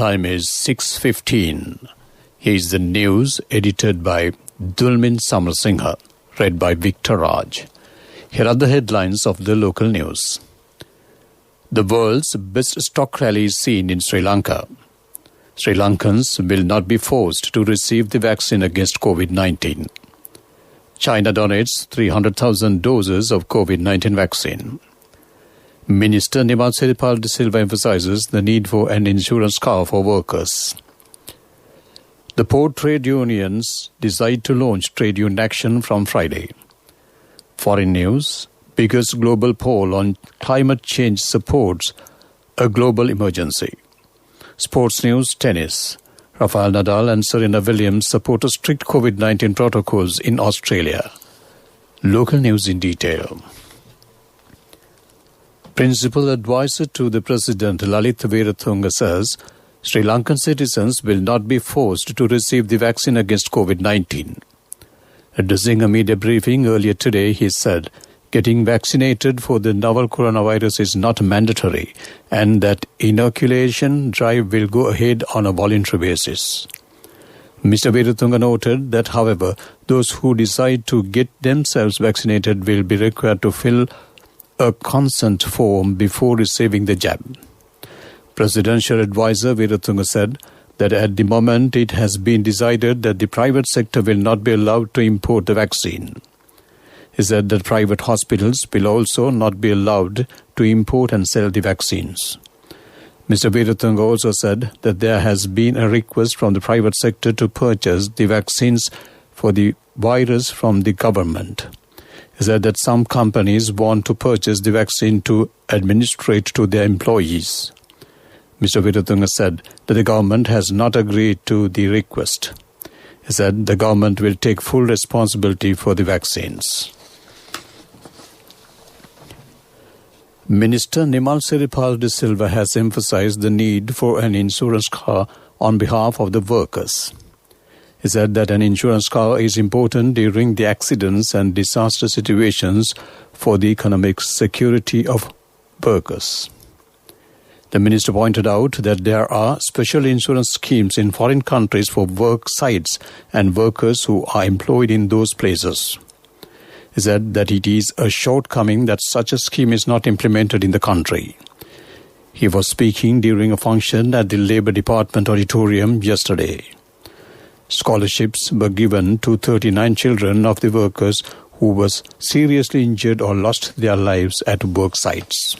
time is 6:15. Here's the news edited by Dulmin Samarasinghe, read by Victor Raj. Here are the headlines of the local news. The world's best stock rally is seen in Sri Lanka. Sri Lankans will not be forced to receive the vaccine against COVID-19. China donates 300,000 doses of COVID-19 vaccine. Minister Nimal Siripal de Silva emphasizes the need for an insurance cover for workers. The port trade unions decide to launch trade union action from Friday. Foreign news, biggest global poll on climate change supports a global emergency. Sports news, tennis. Rafael Nadal and Serena Williams support strict COVID-19 protocols in Australia. Local news in detail. Principal advisor to the President Lalit Wiratunga says Sri Lankan citizens will not be forced to receive the vaccine against COVID-19. Addressing a media briefing earlier today, he said getting vaccinated for the novel coronavirus is not mandatory and that inoculation drive will go ahead on a voluntary basis. Mr. Wiratunga noted that, however, those who decide to get themselves vaccinated will be required to fill a consent form before receiving the jab. Presidential advisor Wiratunga said that at the moment it has been decided that the private sector will not be allowed to import the vaccine. He said that private hospitals will also not be allowed to import and sell the vaccines. Mr. Wiratunga also said that there has been a request from the private sector to purchase the vaccines for the virus from the government. He said that some companies want to purchase the vaccine to administer it to their employees. Mr. Wiratunga said that the government has not agreed to the request. He said the government will take full responsibility for the vaccines. Minister Nimal Siripal de Silva has emphasized the need for an insurance cover on behalf of the workers. He said that an insurance cover is important during the accidents and disaster situations for the economic security of workers. The minister pointed out that there are special insurance schemes in foreign countries for work sites and workers who are employed in those places. He said that it is a shortcoming that such a scheme is not implemented in the country. He was speaking during a function at the Labour Department auditorium yesterday. Scholarships were given to 39 children of the workers who was seriously injured or lost their lives at work sites.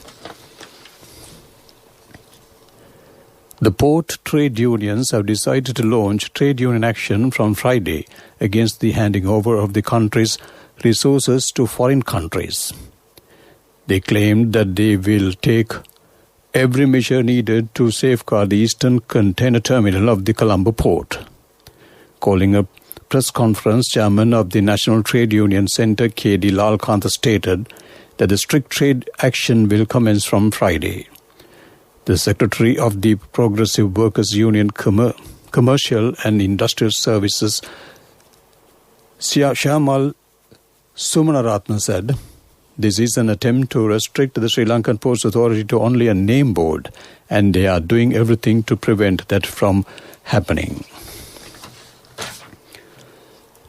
The port trade unions have decided to launch trade union action from Friday against the handing over of the country's resources to foreign countries. They claimed that they will take every measure needed to safeguard the eastern container terminal of the Colombo port. Calling a press conference, chairman of the National Trade Union Centre, K.D. Lalkantha, stated that the strict trade action will commence from Friday. The secretary of the Progressive Workers' Union Commercial and Industrial Services, Syamal Sumanaratna, said, "This is an attempt to restrict the Sri Lankan Ports Authority to only a name board, and they are doing everything to prevent that from happening."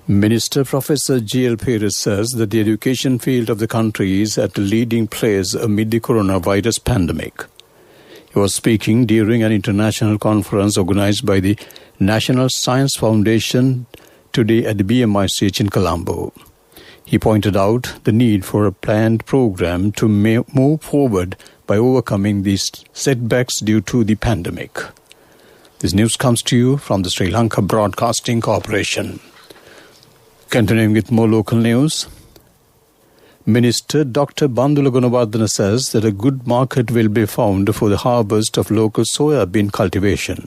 Minister Professor G.L. Perez says that the education field of the country is at a leading place amid the coronavirus pandemic. He was speaking during an international conference organized by the National Science Foundation today at the BMICH in Colombo. He pointed out the need for a planned program to move forward by overcoming these setbacks due to the pandemic. This news comes to you from the Sri Lanka Broadcasting Corporation. Continuing with more local news, Minister Dr. Bandula Gunawardena says that a good market will be found for the harvest of local soya bean cultivation.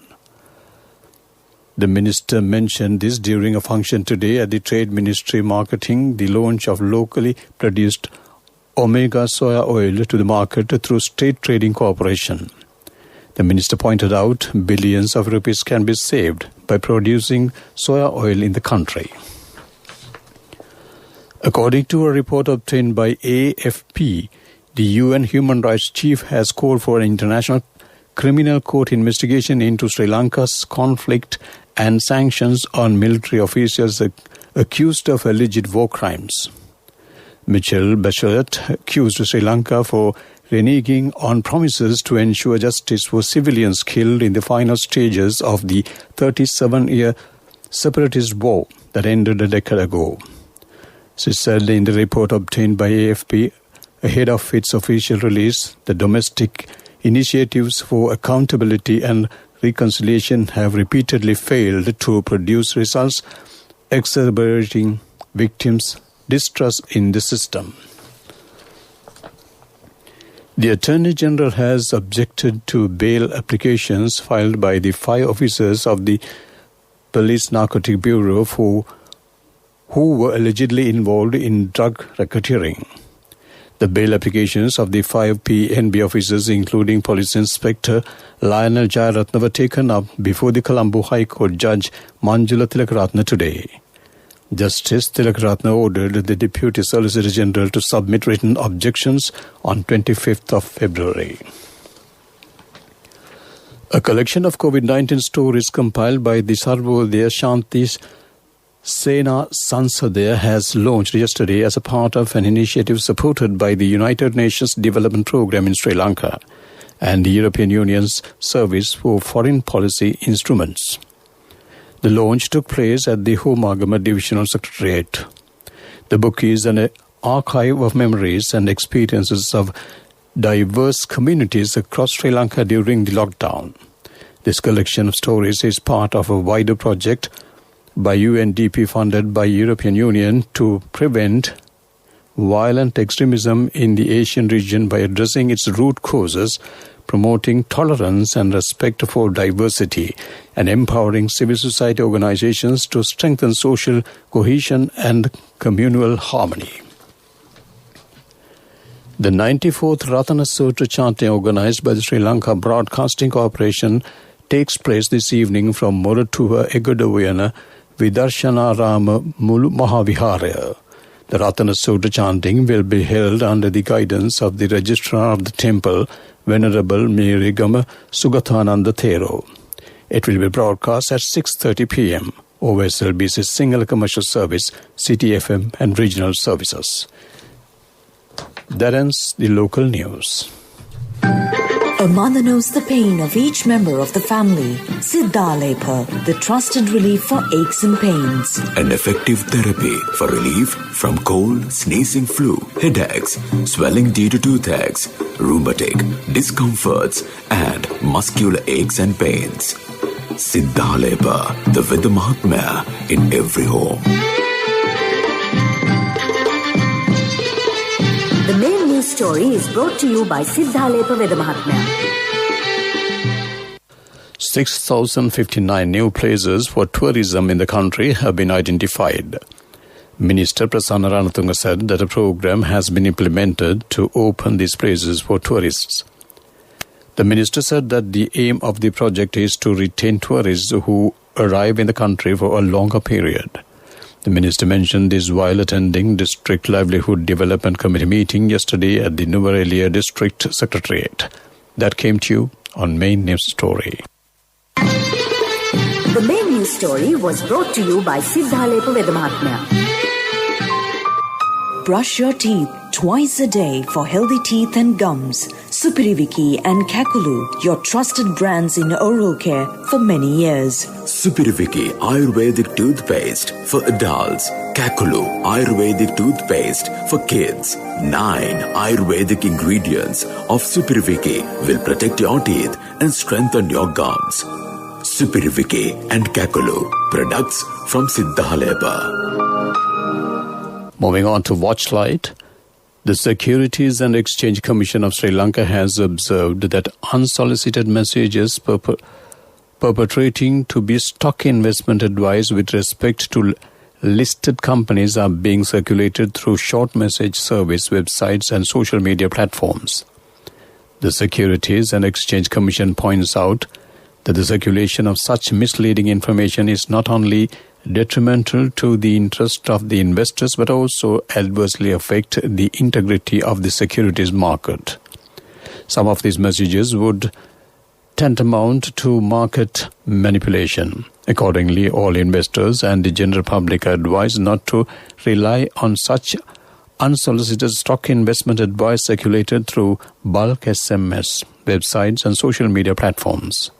The minister mentioned this during a function today at the Trade Ministry marketing the launch of locally produced Omega soya oil to the market through State Trading Corporation. The minister pointed out billions of rupees can be saved by producing soya oil in the country. According to a report obtained by AFP, the UN Human Rights Chief has called for an international criminal court investigation into Sri Lanka's conflict and sanctions on military officials accused of alleged war crimes. Michelle Bachelet accused Sri Lanka for reneging on promises to ensure justice for civilians killed in the final stages of the 37-year separatist war that ended a decade ago. She said in the report obtained by AFP ahead of its official release, the domestic initiatives for accountability and reconciliation have repeatedly failed to produce results, exacerbating victims' distrust in the system. The Attorney General has objected to bail applications filed by the 5 officers of the Police Narcotic Bureau who were allegedly involved in drug racketeering. The bail applications of the 5 PNB officers, including Police Inspector Lionel Jayaratne, were taken up before the Colombo High Court Judge Manjula Tilakaratne today. Justice Tilakaratne ordered the Deputy Solicitor General to submit written objections on 25th of February. A collection of COVID-19 stories compiled by the Sarvodaya Shanti Sena Sansadaya has launched yesterday as a part of an initiative supported by the United Nations Development Programme in Sri Lanka and the European Union's Service for Foreign Policy Instruments. The launch took place at the Homagama Divisional Secretariat. The book is an archive of memories and experiences of diverse communities across Sri Lanka during the lockdown. This collection of stories is part of a wider project by UNDP funded by European Union to prevent violent extremism in the Asian region by addressing its root causes, promoting tolerance and respect for diversity, and empowering civil society organizations to strengthen social cohesion and communal harmony. The 94th Ratana Sutra chanting organized by the Sri Lanka Broadcasting Corporation takes place this evening from Moratuwa Egodavayana Vidarshanarama Mulu Mahavihara. The Ratana Sutra chanting will be held under the guidance of the Registrar of the Temple, Venerable Mirigama Sugathananda Thero. It will be broadcast at 6:30 p.m. over SLBC's single commercial service, City FM and regional services. That ends the local news. A mother knows the pain of each member of the family. Siddhalepa, the trusted relief for aches and pains. An effective therapy for relief from cold, sneezing, flu, headaches, swelling due to toothaches, rheumatic, discomforts, and muscular aches and pains. Siddhalepa, the Veda Mahatmya in every home. The main news story is brought to you by Siddhalepa Veda Mahatmya. 6,059 new places for tourism in the country have been identified. Minister Prasanna Ranatunga said that a program has been implemented to open these places for tourists. The minister said that the aim of the project is to retain tourists who arrive in the country for a longer period. The minister mentioned this while attending District Livelihood Development Committee meeting yesterday at the Nuwara District Secretariat. That came to you on Main News Story. The main news story was brought to you by Siddhalepa Veda Mahatmya. Brush your teeth twice a day for healthy teeth and gums. Supiriviki and Kakulu, your trusted brands in oral care for many years. Supiriviki Ayurvedic toothpaste for adults. Kakulu Ayurvedic toothpaste for kids. 9 Ayurvedic ingredients of Supiriviki will protect your teeth and strengthen your gums. Supiriviki and Kakulu, products from Siddhalepa. Moving on to Watchlight, the Securities and Exchange Commission of Sri Lanka has observed that unsolicited messages purporting to be stock investment advice with respect to listed companies are being circulated through short message service websites and social media platforms. The Securities and Exchange Commission points out that the circulation of such misleading information is not only detrimental to the interest of the investors but also adversely affect the integrity of the securities market. Some of these messages would tantamount to market manipulation. Accordingly, all investors and the general public are advised not to rely on such unsolicited stock investment advice circulated through bulk SMS, websites and social media platforms.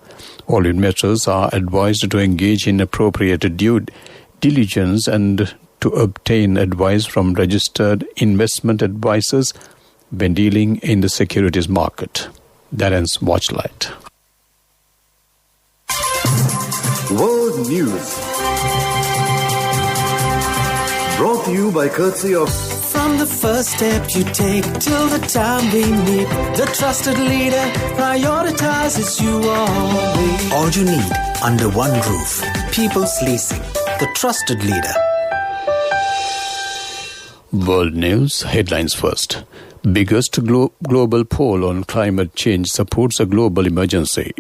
All investors are advised to engage in appropriate due diligence and to obtain advice from registered investment advisors when dealing in the securities market. That ends Watchlight. World News, brought to you by courtesy of... From the first step you take till the time we meet, the trusted leader prioritizes you always. All you need under one roof. People's Leasing, the trusted leader. World News headlines first. Biggest global poll on climate change supports a global emergency.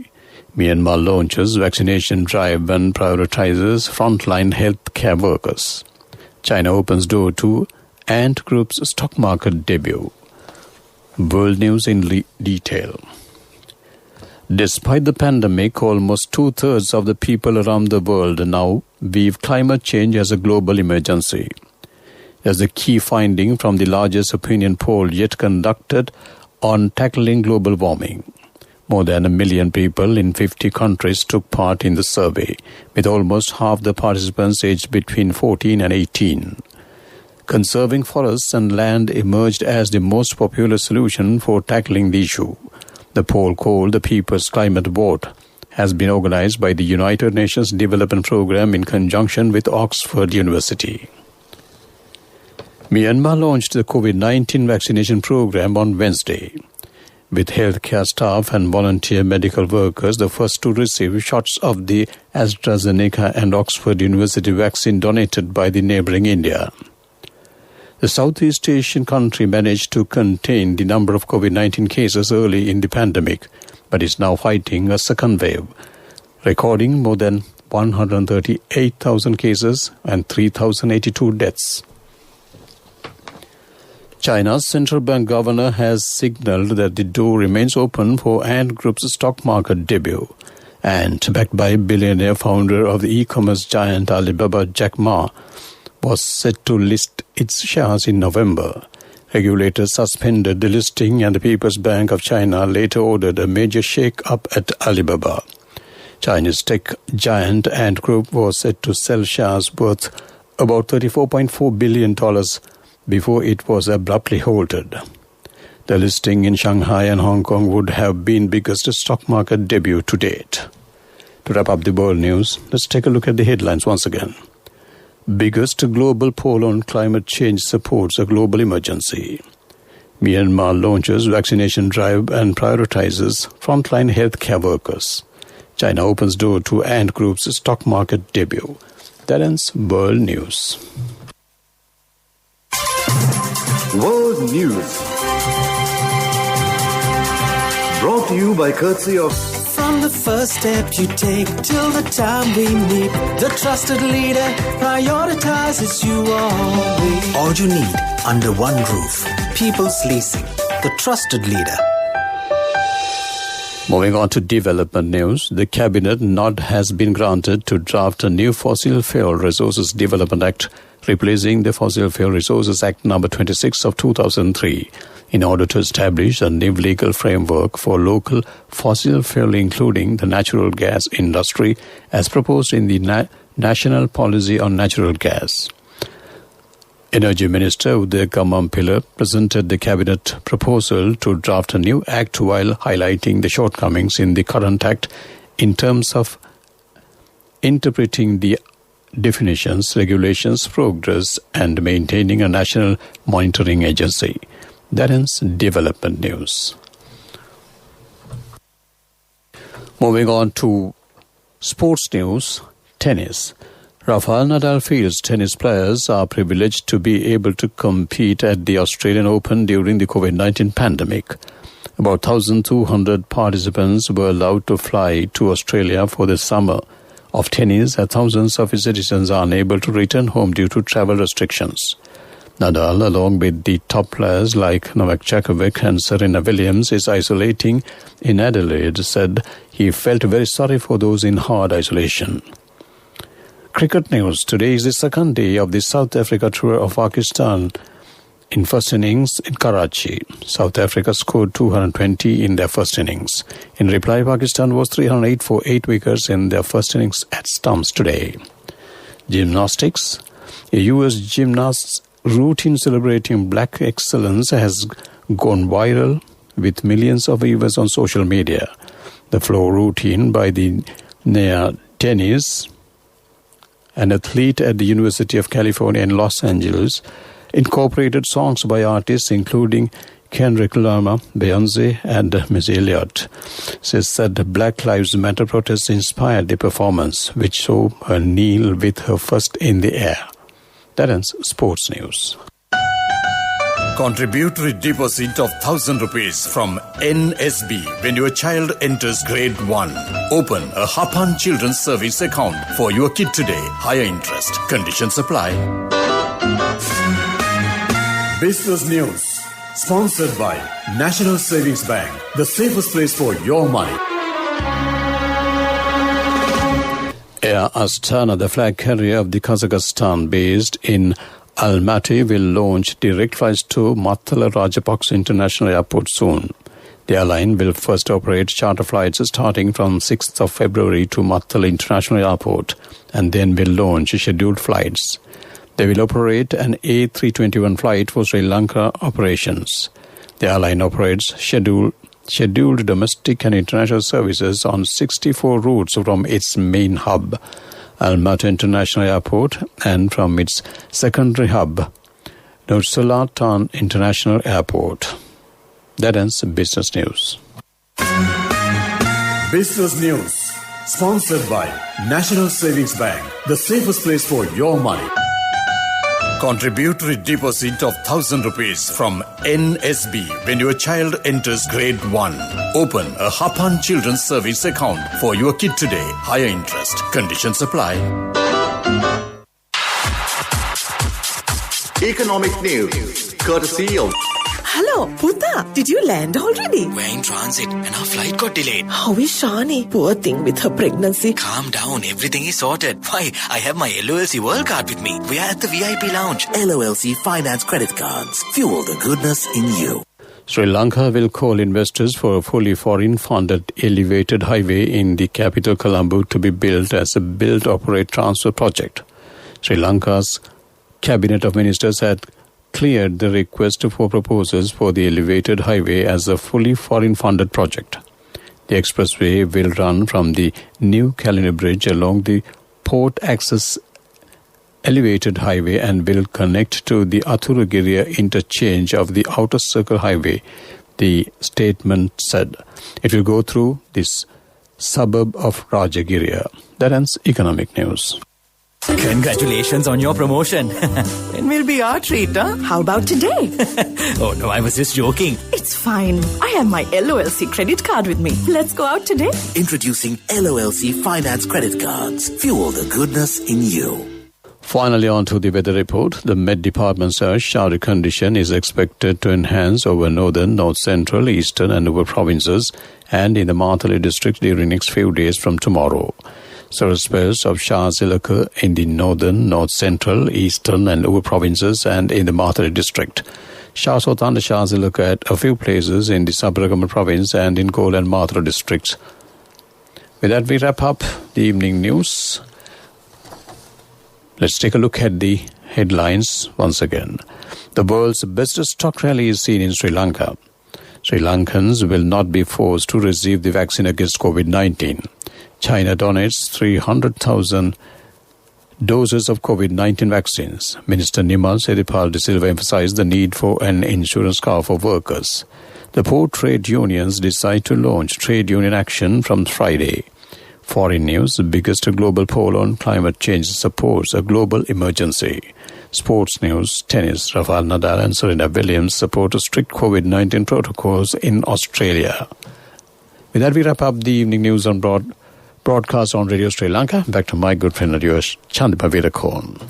Myanmar launches vaccination drive and prioritizes frontline healthcare workers. China opens door to Ant Group's stock market debut. World News in detail. Despite the pandemic, almost 2/3 of the people around the world now view climate change as a global emergency. As a key finding from the largest opinion poll yet conducted on tackling global warming. More than 1 million people in 50 countries took part in the survey, with almost half the participants aged between 14 and 18. Conserving forests and land emerged as the most popular solution for tackling the issue. The poll, called the People's Climate Vote, has been organized by the United Nations Development Programme in conjunction with Oxford University. Myanmar launched the COVID-19 vaccination program on Wednesday, with healthcare staff and volunteer medical workers the first to receive shots of the AstraZeneca and Oxford University vaccine donated by the neighboring India. The Southeast Asian country managed to contain the number of COVID-19 cases early in the pandemic, but is now fighting a second wave, recording more than 138,000 cases and 3,082 deaths. China's central bank governor has signaled that the door remains open for Ant Group's stock market debut. Ant, backed by billionaire founder of the e-commerce giant Alibaba, Jack Ma, was set to list its shares in November. Regulators suspended the listing and the People's Bank of China later ordered a major shake-up at Alibaba. Chinese tech giant Ant Group was set to sell shares worth about $34.4 billion before it was abruptly halted. The listing in Shanghai and Hong Kong would have been biggest stock market debut to date. To wrap up the world news, let's take a look at the headlines once again. Biggest global poll on climate change supports a global emergency. Myanmar launches vaccination drive and prioritizes frontline healthcare workers. China opens door to Ant Group's stock market debut. That ends World News. World News, brought to you by courtesy of... From the first step you take till the time we meet, the trusted leader prioritizes you always. All you need under one roof. People's Leasing, the trusted leader. Moving on to development news, the Cabinet nod has been granted to draft a new Fossil Fuel Resources Development Act, replacing the Fossil Fuel Resources Act No. 26 of 2003, in order to establish a new legal framework for local fossil fuel, including the natural gas industry, as proposed in the National Policy on Natural Gas. Energy Minister Uday Kamampillai presented the Cabinet proposal to draft a new act while highlighting the shortcomings in the current act in terms of interpreting the definitions, regulations, progress, and maintaining a national monitoring agency. That ends development news. Moving on to sports news, tennis. Rafael Nadal feels tennis players are privileged to be able to compete at the Australian Open during the COVID-19 pandemic. About 1,200 participants were allowed to fly to Australia for the summer of tennis, as thousands of its citizens are unable to return home due to travel restrictions. Nadal, along with the top players like Novak Djokovic and Serena Williams, is isolating in Adelaide, said he felt very sorry for those in hard isolation. Cricket news. Today is the second day of the South Africa tour of Pakistan. In first innings in Karachi, South Africa scored 220 in their first innings. In reply, Pakistan was 308 for 8 wickets in their first innings at stumps today. Gymnastics. A US gymnast's routine celebrating black excellence has gone viral with millions of viewers on social media. The floor routine by the Nia Dennis, an athlete at the University of California in Los Angeles, incorporated songs by artists including Kendrick Lamar, Beyoncé and Missy Elliott. She said the Black Lives Matter protests inspired the performance, which saw her kneel with her first in the air. That ends sports news. Contributory deposit of 1,000 rupees from NSB when your child enters grade 1. Open a Hapan Children's Service account for your kid today. Higher interest. Conditions apply. Business news. Sponsored by National Savings Bank. The safest place for your money. Air Astana, the flag carrier of the Kazakhstan based in Almaty, will launch direct flights to Mattala Rajapaksa International Airport soon. The airline will first operate charter flights starting from 6th of February to Mattala International Airport and then will launch scheduled flights. They will operate an A321 flight for Sri Lanka operations. The airline operates scheduled domestic and international services on 64 routes from its main hub, Almaty International Airport, and from its secondary hub, Nur-Sultan International Airport. That ends business news. Business news. Sponsored by National Savings Bank. The safest place for your money. Contributory deposit of 1,000 rupees from NSB when your child enters grade 1. Open a Hapan Children's Service account for your kid today. Higher interest. Conditions apply. Economic news, courtesy of... Hello, Puta. Did you land already? We're in transit and our flight got delayed. How is Shani? Poor thing with her pregnancy. Calm down, everything is sorted. Why, I have my LOLC World Card with me. We are at the VIP lounge. LOLC Finance Credit Cards. Fuel the goodness in you. Sri Lanka will call investors for a fully foreign-funded elevated highway in the capital Colombo to be built as a build, operate, transfer project. Sri Lanka's Cabinet of Ministers had cleared the request for proposals for the elevated highway as a fully foreign-funded project. The expressway will run from the New Calendar Bridge along the Port Access elevated highway and will connect to the Athuragiriya interchange of the Outer Circle Highway, the statement said. It will go through this suburb of Rajagiriya. That ends economic news. Congratulations on your promotion. It will be our treat, huh? How about today? Oh no, I was just joking. It's fine. I have my LOLC credit card with me. Let's go out today. Introducing LOLC Finance Credit Cards. Fuel the goodness in you. Finally, on to the weather report. The Met Department says showery condition is expected to enhance over northern, north central, eastern and over provinces and in the Mathali district during next few days from tomorrow. Several spells of showers will occur in the northern, north central, eastern and over provinces and in the Mathali district. Showers or thunder showers will occur at a few places in the Sabaragamulla province and in Kol and Mathura districts. With that, we wrap up the evening news. Let's take a look at the headlines once again. The world's best stock rally is seen in Sri Lanka. Sri Lankans will not be forced to receive the vaccine against COVID-19. China donates 300,000 doses of COVID-19 vaccines. Minister Nimal Sedipal de Silva emphasized the need for an insurance cover for workers. The poor trade unions decide to launch trade union action from Friday. Foreign news, the biggest global poll on climate change supports a global emergency. Sports news, tennis, Rafael Nadal and Serena Williams support strict COVID-19 protocols in Australia. With that, we wrap up the evening news on broadcast on Radio Sri Lanka. Back to my good friend, Chandipa Veerakorn.